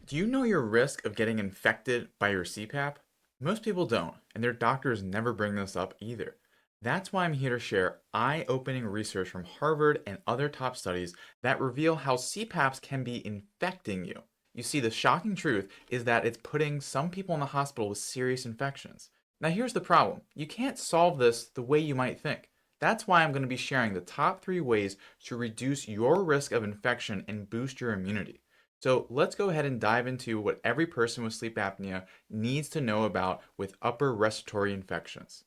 Do you know your risk of getting infected by your CPAP? Most people don't, and their doctors never bring this up either. That's why I'm here to share eye-opening research from Harvard and other top studies that reveal how CPAPs can be infecting you. You see, the shocking truth is that it's putting some people in the hospital with serious infections. Now, here's the problem. You can't solve this the way you might think. That's why I'm going to be sharing the top 3 ways to reduce your risk of infection and boost your immunity. So let's go ahead and dive into what every person with sleep apnea needs to know about with upper respiratory infections.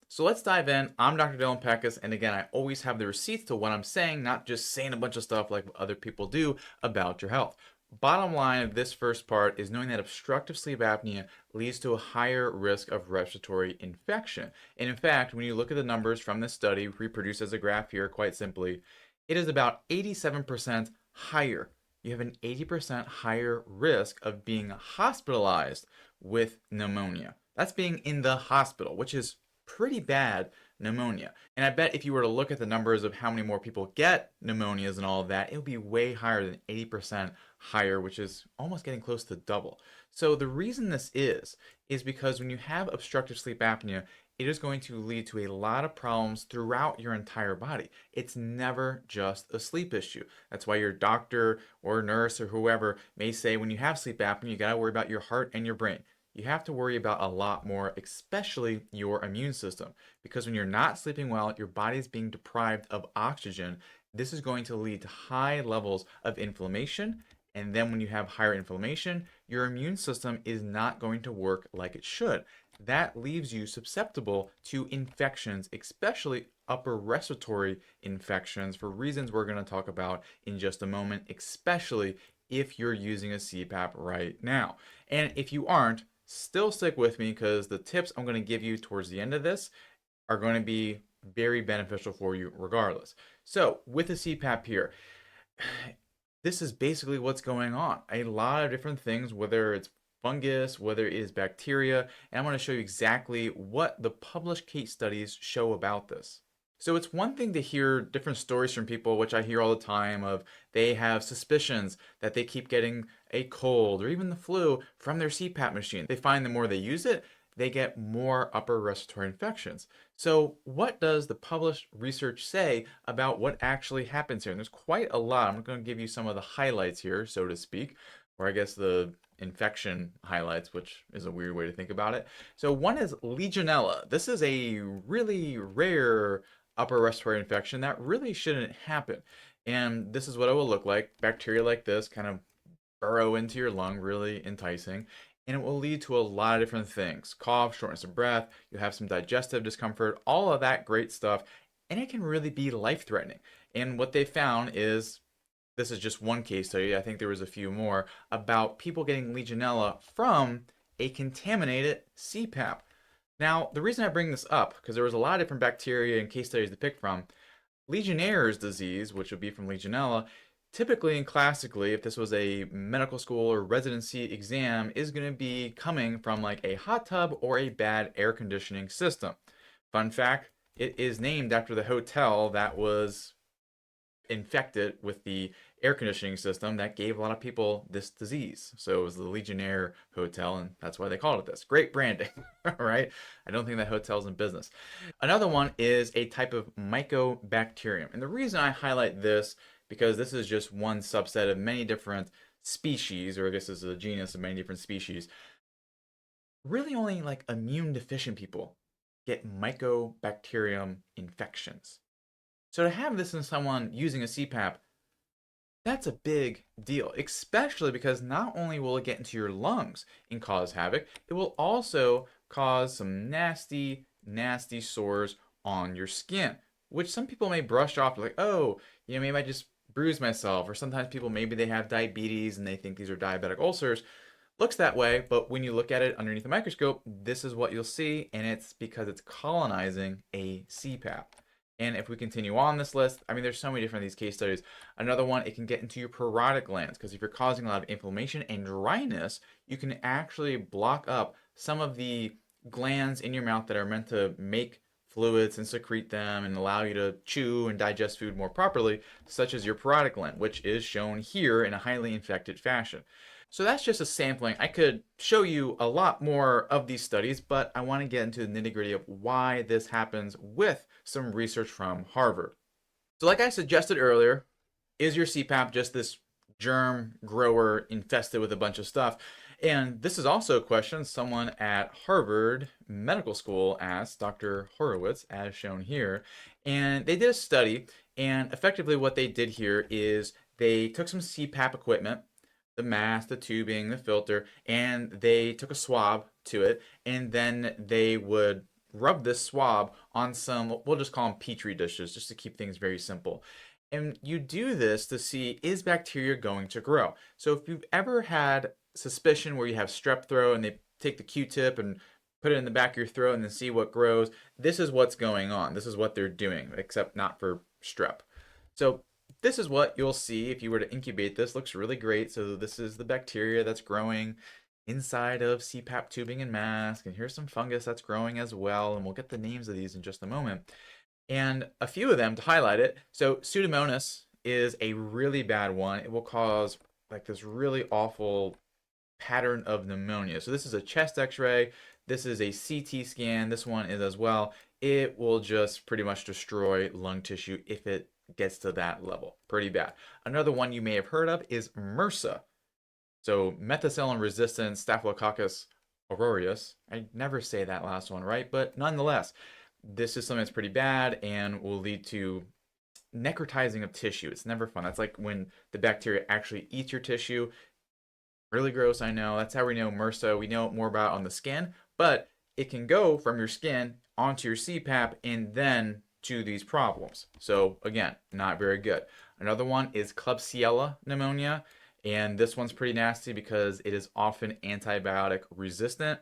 So let's dive in. I'm Dr. Dylan Peckus, and again, I always have the receipts to what I'm saying, not just saying a bunch of stuff like other people do about your health. Bottom line of this first part is knowing that obstructive sleep apnea leads to a higher risk of respiratory infection. And in fact, when you look at the numbers from this study, reproduced as a graph here quite simply, it is about 87% higher. You have an 80% higher risk of being hospitalized with pneumonia. That's being in the hospital, which is pretty bad pneumonia. And I bet if you were to look at the numbers of how many more people get pneumonias and all of that, it would be way higher than 80% higher, which is almost getting close to double. So the reason this is because when you have obstructive sleep apnea, it is going to lead to a lot of problems throughout your entire body. It's never just a sleep issue. That's why your doctor or nurse or whoever may say when you have sleep apnea, you got to worry about your heart and your brain. You have to worry about a lot more, especially your immune system. Because when you're not sleeping well, your body is being deprived of oxygen. This is going to lead to high levels of inflammation. And then when you have higher inflammation, your immune system is not going to work like it should. That leaves you susceptible to infections, especially upper respiratory infections, for reasons we're going to talk about in just a moment, especially if you're using a CPAP right now. And if you aren't, still stick with me because the tips I'm going to give you towards the end of this are going to be very beneficial for you regardless. So, with the CPAP here, this is basically what's going on. A lot of different things, whether it's fungus, whether it is bacteria, and I'm going to show you exactly what the published case studies show about this. So it's one thing to hear different stories from people, which I hear all the time, of they have suspicions that they keep getting a cold or even the flu from their CPAP machine. They find the more they use it, they get more upper respiratory infections. So what does the published research say about what actually happens here? And there's quite a lot. I'm going to give you some of the highlights here, so to speak, or I guess the infection highlights, which is a weird way to think about it. So one is Legionella. This is a really rare upper respiratory infection that really shouldn't happen. And this is what it will look like. Bacteria like this kind of burrow into your lung, really enticing. And it will lead to a lot of different things: cough, shortness of breath, you'll have some digestive discomfort, all of that great stuff. And it can really be life threatening. And what they found is this is just one case study, I think there was a few more, about people getting Legionella from a contaminated CPAP. Now, the reason I bring this up, because there was a lot of different bacteria and case studies to pick from, Legionnaire's disease, which would be from Legionella, typically and classically, if this was a medical school or residency exam, is going to be coming from like a hot tub or a bad air conditioning system. Fun fact, it is named after the hotel that was infected with the air conditioning system that gave a lot of people this disease. So it was the Legionnaire Hotel, and that's why they called it this. Great branding, right? I don't think that hotel's in business. Another one is a type of mycobacterium. And the reason I highlight this, because this is just one subset of many different species, or I guess this is a genus of many different species. Really only like immune deficient people get mycobacterium infections. So to have this in someone using a CPAP, that's a big deal, especially because not only will it get into your lungs and cause havoc, it will also cause some nasty, nasty sores on your skin, which some people may brush off like, oh, maybe I just bruised myself, or sometimes people, maybe they have diabetes and they think these are diabetic ulcers. Looks that way, but when you look at it underneath the microscope, this is what you'll see, and it's because it's colonizing a CPAP. And if we continue on this list, I mean, there's so many different of these case studies. Another one, it can get into your parotid glands, because if you're causing a lot of inflammation and dryness, you can actually block up some of the glands in your mouth that are meant to make fluids and secrete them and allow you to chew and digest food more properly, such as your parotid gland, which is shown here in a highly infected fashion. So that's just a sampling. I could show you a lot more of these studies, but I want to get into the nitty-gritty of why this happens with some research from Harvard. So like I suggested earlier, is your CPAP just this germ grower infested with a bunch of stuff? And this is also a question someone at Harvard Medical School asked Dr. Horowitz, as shown here. And they did a study, and effectively what they did here is they took some CPAP equipment, the mask, the tubing, the filter, and they took a swab to it, and then they would rub this swab on some, we'll just call them petri dishes, just to keep things very simple. And you do this to see, is bacteria going to grow? So if you've ever had suspicion where you have strep throat and they take the Q-tip and put it in the back of your throat and then see what grows, this is what's going on. This is what they're doing, except not for strep. So this is what you'll see if you were to incubate this. Looks really great. So this is the bacteria that's growing inside of CPAP tubing and mask. And here's some fungus that's growing as well. And we'll get the names of these in just a moment. And a few of them to highlight it. So Pseudomonas is a really bad one. It will cause like this really awful pattern of pneumonia. So this is a chest x-ray. This is a CT scan. This one is as well. It will just pretty much destroy lung tissue if it gets to that level. Pretty bad. Another one you may have heard of is MRSA. So methicillin-resistant Staphylococcus aureus. I never say that last one right, but nonetheless, this is something that's pretty bad and will lead to necrotizing of tissue. It's never fun. That's like when the bacteria actually eats your tissue. Really gross, I know. That's how we know MRSA. We know more about it on the skin, but it can go from your skin onto your CPAP and then to these problems. So again, not very good. Another one is Klebsiella pneumonia, and this one's pretty nasty because it is often antibiotic resistant.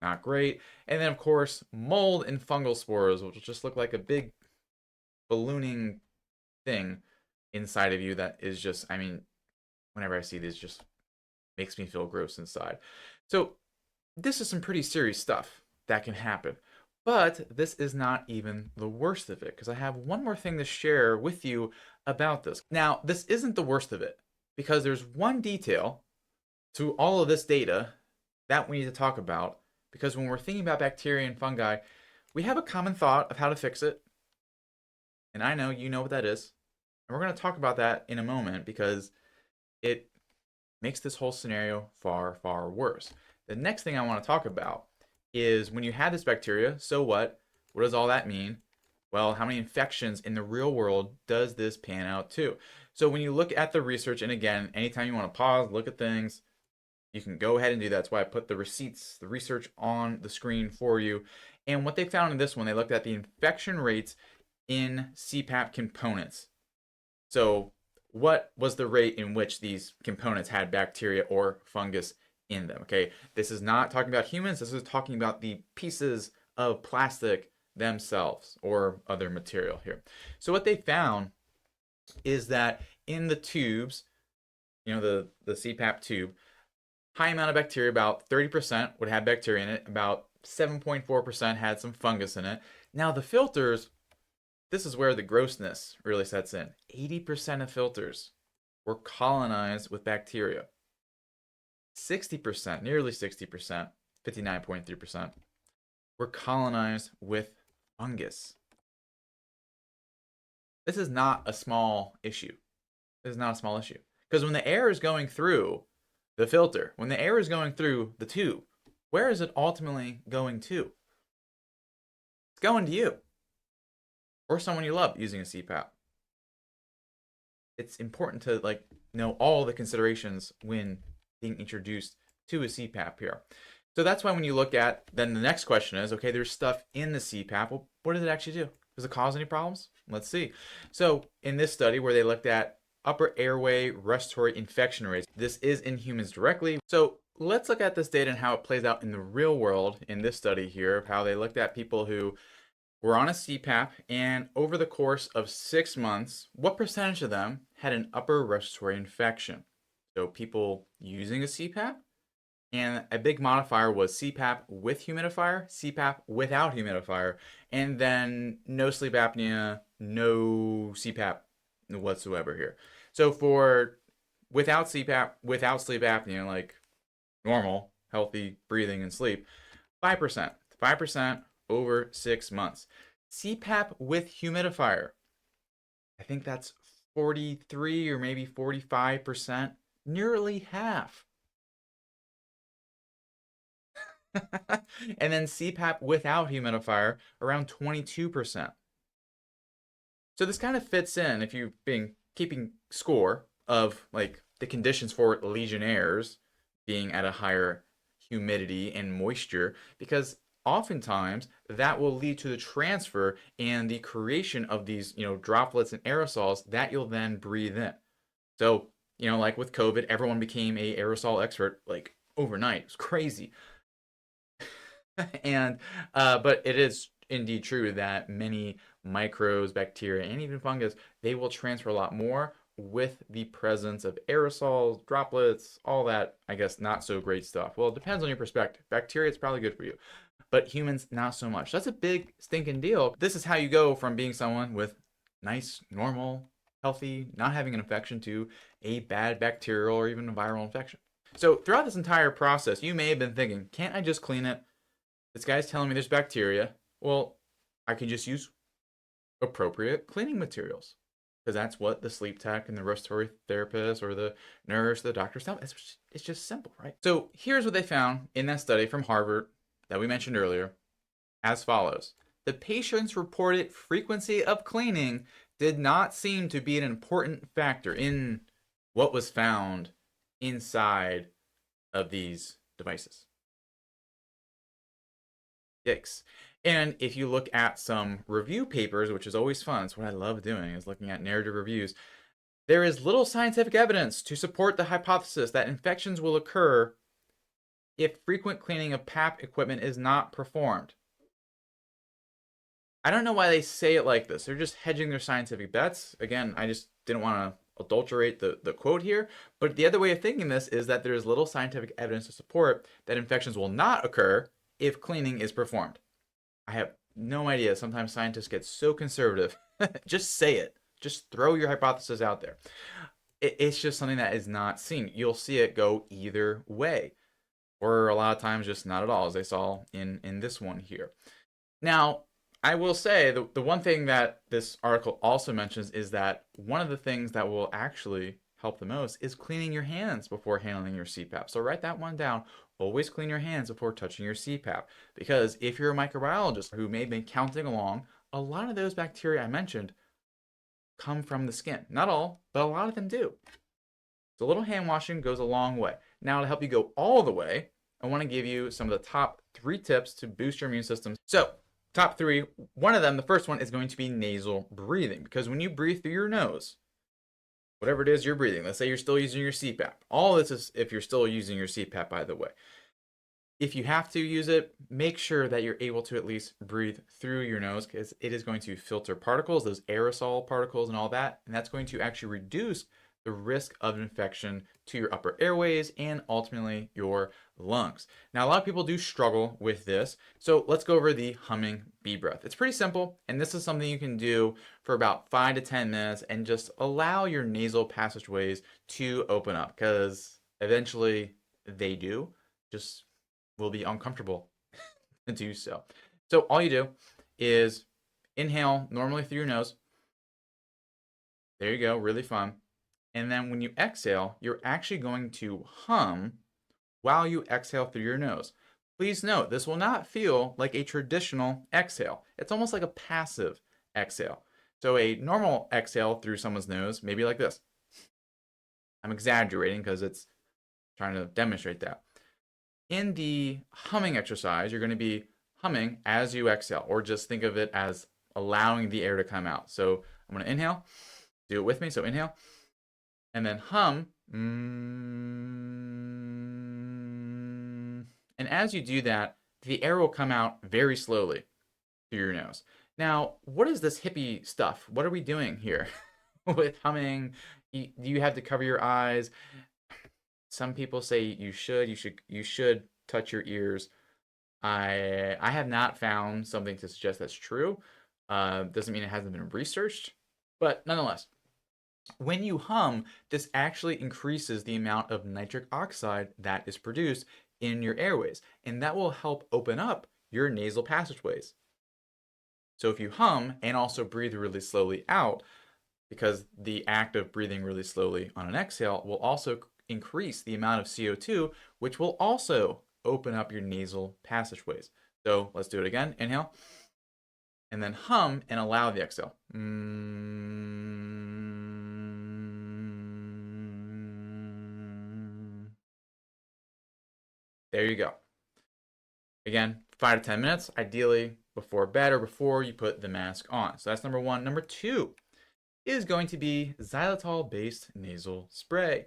Not great. And then of course, mold and fungal spores, which will just look like a big ballooning thing inside of you that is just, I mean, whenever I see these, just makes me feel gross inside. So this is some pretty serious stuff that can happen. But this is not even the worst of it, because I have one more thing to share with you about this. Now, this isn't the worst of it, because there's one detail to all of this data that we need to talk about, because when we're thinking about bacteria and fungi, we have a common thought of how to fix it. And I know you know what that is. And we're going to talk about that in a moment, because it makes this whole scenario far, far worse. The next thing I want to talk about is when you have this bacteria, so what? What does all that mean? Well, how many infections in the real world does this pan out to? So when you look at the research, and again, anytime you want to pause, look at things, you can go ahead and do that. That's why I put the receipts, the research on the screen for you. And what they found in this one, they looked at the infection rates in CPAP components. So what was the rate in which these components had bacteria or fungus in them? Okay, this is not talking about humans. This is talking about the pieces of plastic themselves or other material here. So what they found is that in the tubes, the CPAP tube, high amount of bacteria, about 30% would have bacteria in it, about 7.4% had some fungus in it. Now the filters, this is where the grossness really sets in. 80% of filters were colonized with bacteria. 60%, nearly 60%, 59.3%, were colonized with fungus. This is not a small issue. This is not a small issue. Because when the air is going through the filter, when the air is going through the tube, where is it ultimately going to? It's going to you. Or someone you love using a CPAP. It's important to know all the considerations when being introduced to a CPAP here. So that's why when you look at, then the next question is, okay, there's stuff in the CPAP. Well, what does it actually do? Does it cause any problems? Let's see. So in this study where they looked at upper airway respiratory infection rates, this is in humans directly. So let's look at this data and how it plays out in the real world in this study here of how they looked at people who were on a CPAP, and over the course of 6 months, what percentage of them had an upper respiratory infection? So people using a CPAP, and a big modifier was CPAP with humidifier, CPAP without humidifier, and then no sleep apnea, no CPAP whatsoever here. So for without CPAP, without sleep apnea, like normal, healthy breathing and sleep, 5%. 5% over 6 months. CPAP with humidifier, I think that's 43 or maybe 45%, nearly half. And then CPAP without humidifier, around 22%. So this kind of fits in if you've been keeping score of like the conditions for Legionnaires being at a higher humidity and moisture, because oftentimes that will lead to the transfer and the creation of these, droplets and aerosols that you'll then breathe in. So, like with COVID, everyone became a aerosol expert like overnight. It was crazy. And but it is indeed true that many microbes, bacteria, and even fungus, they will transfer a lot more with the presence of aerosols, droplets, all that, I guess, not so great stuff. Well, it depends on your perspective. Bacteria, it's probably good for you, but humans, not so much. That's a big stinking deal. This is how you go from being someone with nice, normal, healthy, not having an infection to a bad bacterial or even a viral infection. So throughout this entire process, you may have been thinking, can't I just clean it? This guy's telling me there's bacteria. Well, I can just use appropriate cleaning materials because that's what the sleep tech and the respiratory therapist or the nurse, the doctor tell. It's just simple, right? So here's what they found in that study from Harvard that we mentioned earlier, as follows. The patient's reported frequency of cleaning did not seem to be an important factor in what was found inside of these devices. Yikes. And if you look at some review papers, which is always fun, it's what I love doing, is looking at narrative reviews, there is little scientific evidence to support the hypothesis that infections will occur if frequent cleaning of PAP equipment is not performed. I don't know why they say it like this. They're just hedging their scientific bets. Again, I just didn't want to adulterate the quote here. But the other way of thinking this is that there is little scientific evidence to support that infections will not occur if cleaning is performed. I have no idea. Sometimes scientists get so conservative. Just say it. Just throw your hypothesis out there. It's just something that is not seen. You'll see it go either way, or a lot of times just not at all, as they saw in this one here. Now, I will say the one thing that this article also mentions is that one of the things that will actually help the most is cleaning your hands before handling your CPAP. So write that one down. Always clean your hands before touching your CPAP. Because if you're a microbiologist who may have been counting along, a lot of those bacteria I mentioned come from the skin. Not all, but a lot of them do. So a little hand washing goes a long way. Now, to help you go all the way, I want to give you some of the top 3 tips to boost your immune system. So, top 3, one of them, the first one, is going to be nasal breathing. Because when you breathe through your nose, whatever it is you're breathing, let's say you're still using your CPAP. All this is if you're still using your CPAP, by the way. If you have to use it, make sure that you're able to at least breathe through your nose, because it is going to filter particles, those aerosol particles and all that, and that's going to actually reduce the risk of infection to your upper airways and ultimately your lungs. Now, a lot of people do struggle with this, so let's go over the humming bee breath. It's pretty simple, and this is something you can do for about 5 to 10 minutes and just allow your nasal passageways to open up, because eventually they do. Just will be uncomfortable to do so. So all you do is inhale normally through your nose. There you go, really fun. And then when you exhale, you're actually going to hum while you exhale through your nose. Please note, this will not feel like a traditional exhale. It's almost like a passive exhale. So a normal exhale through someone's nose, maybe like this. I'm exaggerating because it's trying to demonstrate that. In the humming exercise, you're going to be humming as you exhale, or just think of it as allowing the air to come out. So I'm going to inhale, do it with me. So inhale, and then hum. And as you do that, the air will come out very slowly through your nose. Now, what is this hippie stuff? What are we doing here with humming? You have to cover your eyes. Some people say you should touch your ears. I have not found something to suggest that's true. Doesn't mean it hasn't been researched, but nonetheless, When you hum, this actually increases the amount of nitric oxide that is produced in your airways, and that will help open up your nasal passageways. So if you hum and also breathe really slowly out, because the act of breathing really slowly on an exhale will also increase the amount of CO2, which will also open up your nasal passageways. So let's do it again. Inhale, and then hum and allow the exhale. There you go. Again, 5 to 10 minutes, ideally before bed or before you put the mask on. So that's number one. Number two is going to be xylitol-based nasal spray.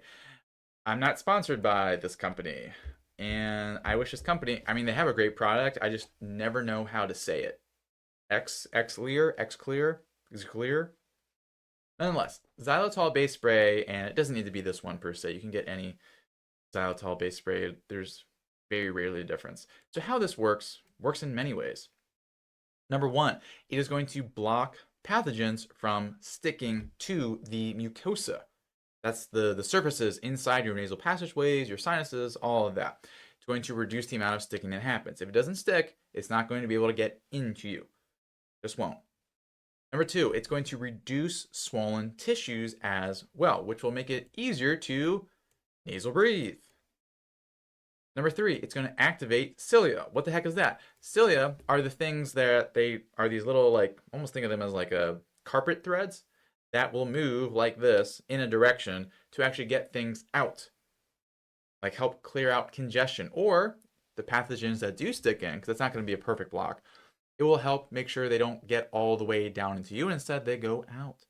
I'm not sponsored by this company, and I wish this company, I mean, they have a great product. I just never know how to say it. X clear. Nonetheless, xylitol-based spray, and it doesn't need to be this one per se. You can get any xylitol-based spray. There's very rarely a difference. So how this works in many ways. Number one, it is going to block pathogens from sticking to the mucosa. That's the surfaces inside your nasal passageways, your sinuses, all of that. It's going to reduce the amount of sticking that happens. If it doesn't stick, it's not going to be able to get into you. Just won't. Number two, it's going to reduce swollen tissues as well, which will make it easier to nasal breathe. Number three, it's going to activate cilia. What the heck is that? Cilia are the things that they are these little, like, almost think of them as like a carpet threads that will move like this in a direction to actually get things out, like help clear out congestion or the pathogens that do stick in, because it's not going to be a perfect block. It will help make sure they don't get all the way down into you, and instead they go out.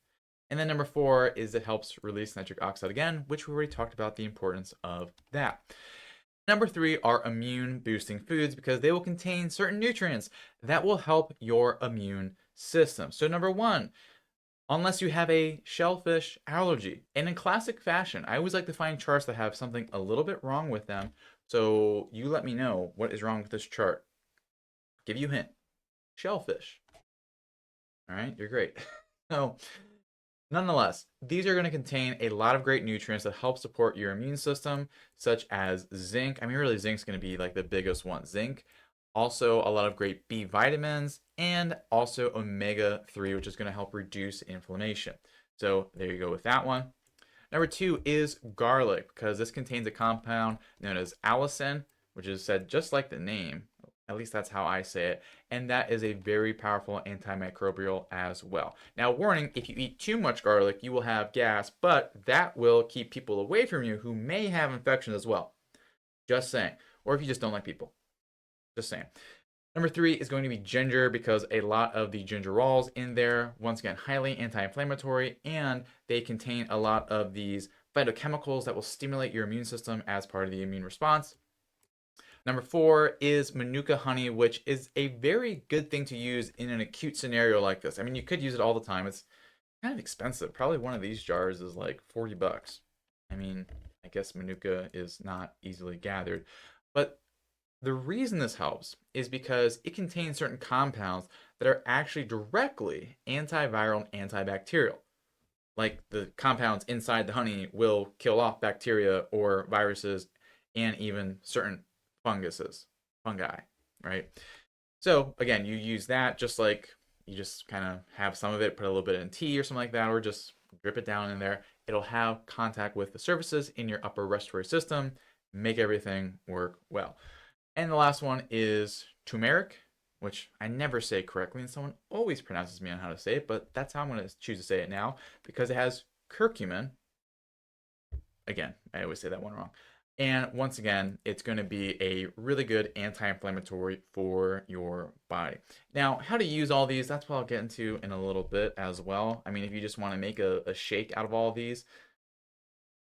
And then number four is it helps release nitric oxide again, which we already talked about the importance of that. Number three are immune boosting foods because they will contain certain nutrients that will help your immune system. So number one, unless you have a shellfish allergy. And in classic fashion, I always like to find charts that have something a little bit wrong with them. So you let me know what is wrong with this chart. Give you a hint. Shellfish. All right, you're great. So nonetheless, these are going to contain a lot of great nutrients that help support your immune system, such as zinc. I mean, really, zinc's going to be like the biggest one. Zinc, also a lot of great B vitamins, and also omega-3, which is going to help reduce inflammation. So there you go with that one. Number two is garlic, because this contains a compound known as allicin, which is said just like the name. At least that's how I say it. And that is a very powerful antimicrobial as well. Now, warning, if you eat too much garlic, you will have gas, but that will keep people away from you who may have infections as well. Just saying. Or if you just don't like people. Just saying. Number three is going to be ginger because a lot of the gingerols in there, once again, highly anti-inflammatory, and they contain a lot of these phytochemicals that will stimulate your immune system as part of the immune response. Number four is Manuka honey, which is a very good thing to use in an acute scenario like this. I mean, you could use it all the time. It's kind of expensive. Probably one of these jars is like 40 bucks. I mean, I guess Manuka is not easily gathered. But the reason this helps is because it contains certain compounds that are actually directly antiviral and antibacterial. Like the compounds inside the honey will kill off bacteria or viruses and even certain fungi, right? So again, you use that just like you just kind of have some of it, put a little bit in tea or something like that, or just drip it down in there. It'll have contact with the surfaces in your upper respiratory system, make everything work well. And the last one is turmeric, which I never say correctly, and someone always pronounces me on how to say it, but that's how I'm going to choose to say it now because it has curcumin. Again, I always say that one wrong. And once again, it's going to be a really good anti-inflammatory for your body. Now, how to use all these, that's what I'll get into in a little bit as well. I mean, if you just want to make a shake out of all of these,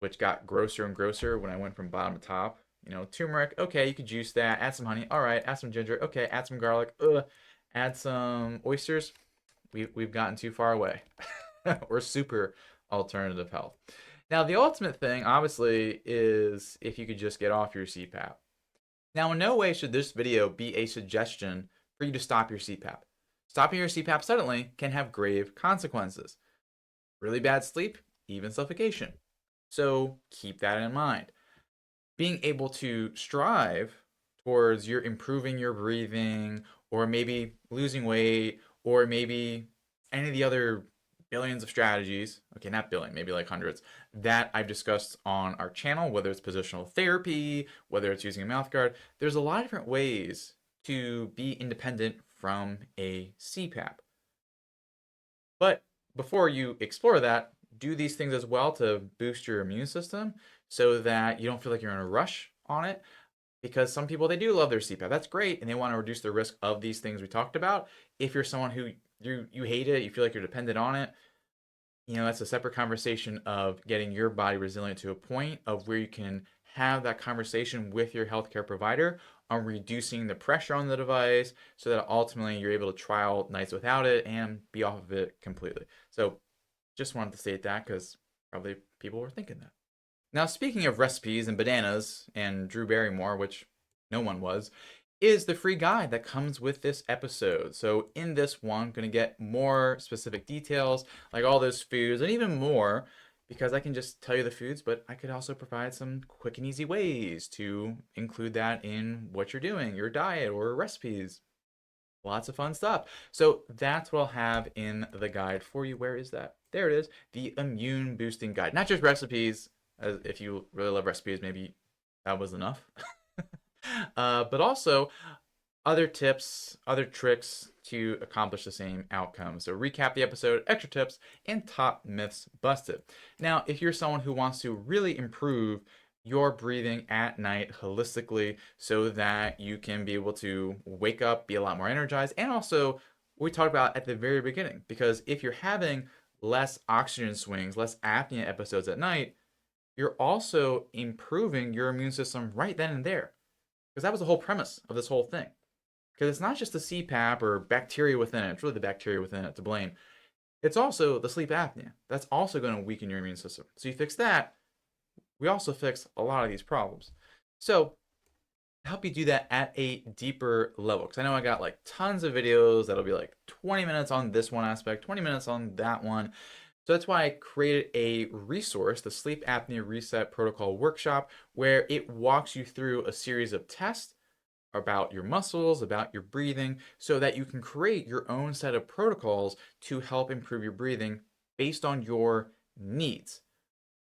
which got grosser and grosser when I went from bottom to top. You know, turmeric, okay, you could juice that, add some honey, all right, add some ginger, okay, add some garlic, add some oysters. We've gotten too far away. We're super alternative health. Now, the ultimate thing, obviously, is if you could just get off your CPAP. Now, in no way should this video be a suggestion for you to stop your CPAP. Stopping your CPAP suddenly can have grave consequences. Really bad sleep, even suffocation. So keep that in mind. Being able to strive towards your improving your breathing, or maybe losing weight, or maybe any of the other billions of strategies, okay, not billion, maybe like hundreds, that I've discussed on our channel, whether it's positional therapy, whether it's using a mouth guard. There's a lot of different ways to be independent from a CPAP. But before you explore that, do these things as well to boost your immune system so that you don't feel like you're in a rush on it. Because some people, they do love their CPAP. That's great, and they want to reduce the risk of these things we talked about. If you're someone who you hate it, you feel like you're dependent on it, that's a separate conversation of getting your body resilient to a point of where you can have that conversation with your healthcare provider on reducing the pressure on the device so that ultimately you're able to trial nights without it and be off of it completely. So just wanted to state that because probably people were thinking that. Now, speaking of recipes and bananas and Drew Barrymore, which no one was, is the free guide that comes with this episode. So in this one, I'm going to get more specific details, like all those foods, and even more, because I can just tell you the foods, but I could also provide some quick and easy ways to include that in what you're doing, your diet or recipes. Lots of fun stuff. So that's what I'll have in the guide for you. Where is that? There it is, the immune boosting guide. Not just recipes, as if you really love recipes, maybe that was enough. But also other tips, other tricks to accomplish the same outcome. So recap the episode, extra tips, and top myths busted. Now, if you're someone who wants to really improve your breathing at night holistically so that you can be able to wake up, be a lot more energized, and also we talked about at the very beginning, because if you're having less oxygen swings, less apnea episodes at night, you're also improving your immune system right then and there. Because that was the whole premise of this whole thing. Because it's not just the CPAP or bacteria within it, it's really the bacteria within it to blame. It's also the sleep apnea. That's also going to weaken your immune system. So you fix that, we also fix a lot of these problems. So to help you do that at a deeper level, because I know I got like tons of videos that'll be like 20 minutes on this one aspect, 20 minutes on that one. So that's why I created a resource, the Sleep Apnea Reset Protocol Workshop, where it walks you through a series of tests about your muscles, about your breathing, so that you can create your own set of protocols to help improve your breathing based on your needs.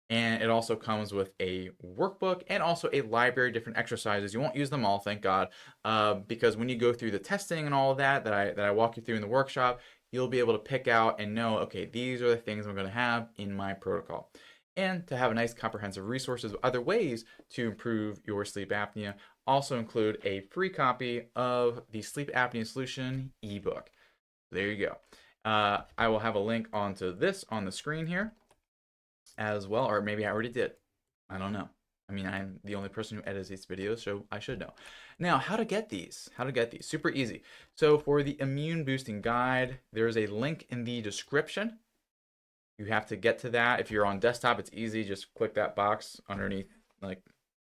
And it also comes with a workbook and also a library of different exercises. You won't use them all, thank God, because when you go through the testing and all of that I walk you through in the workshop, you'll be able to pick out and know, okay, these are the things I'm going to have in my protocol. And to have a nice comprehensive resources of other ways to improve your sleep apnea, also include a free copy of the Sleep Apnea Solution ebook. There you go. I will have a link onto this on the screen here as well, or maybe I already did. I don't know. I mean, I'm the only person who edits these videos, so I should know. Now, how to get these? How to get these? Super easy. So for the immune boosting guide, there's a link in the description. You have to get to that. If you're on desktop, it's easy. Just click that box underneath, like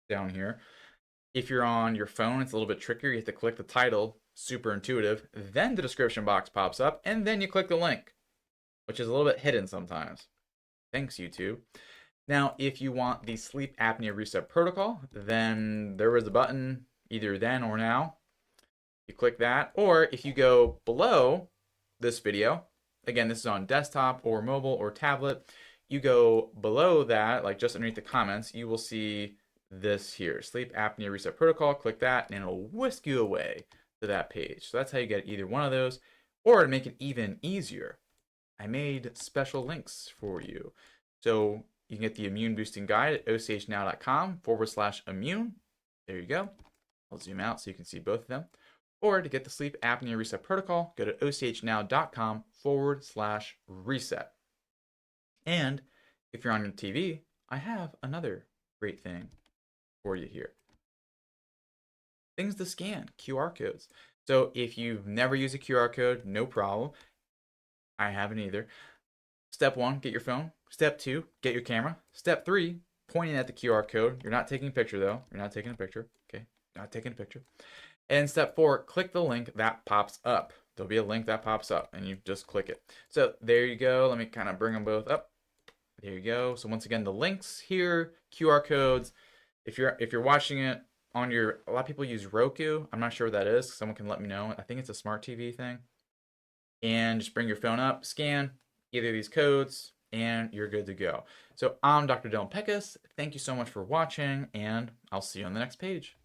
down here. If you're on your phone, it's a little bit trickier. You have to click the title, super intuitive. Then the description box pops up, and then you click the link, which is a little bit hidden sometimes. Thanks, YouTube. Now, if you want the Sleep Apnea Reset Protocol, then there is a button either then or now. You click that, or if you go below this video, again, this is on desktop or mobile or tablet, you go below that, like just underneath the comments, you will see this here, Sleep Apnea Reset Protocol. Click that, and it'll whisk you away to that page. So that's how you get either one of those, or to make it even easier, I made special links for you. So you can get the immune boosting guide at ochnow.com/immune. There you go. I'll zoom out so you can see both of them. Or to get the sleep apnea reset protocol, go to ochnow.com/reset. And if you're on your TV, I have another great thing for you here. Things to scan, QR codes. So if you've never used a QR code, no problem. I haven't either. Step 1, get your phone. Step 2, get your camera. Step 3, pointing at the QR code. You're not taking a picture though. You're not taking a picture. Okay, not taking a picture. And step 4, click the link that pops up. There'll be a link that pops up and you just click it. So there you go. Let me kind of bring them both up. There you go. So once again, the links here, QR codes. If you're watching it on your, a lot of people use Roku. I'm not sure what that is. Someone can let me know. I think it's a smart TV thing. And just bring your phone up, scan either of these codes, and you're good to go. So I'm Dr. Dylan Peckus. Thank you so much for watching, and I'll see you on the next page.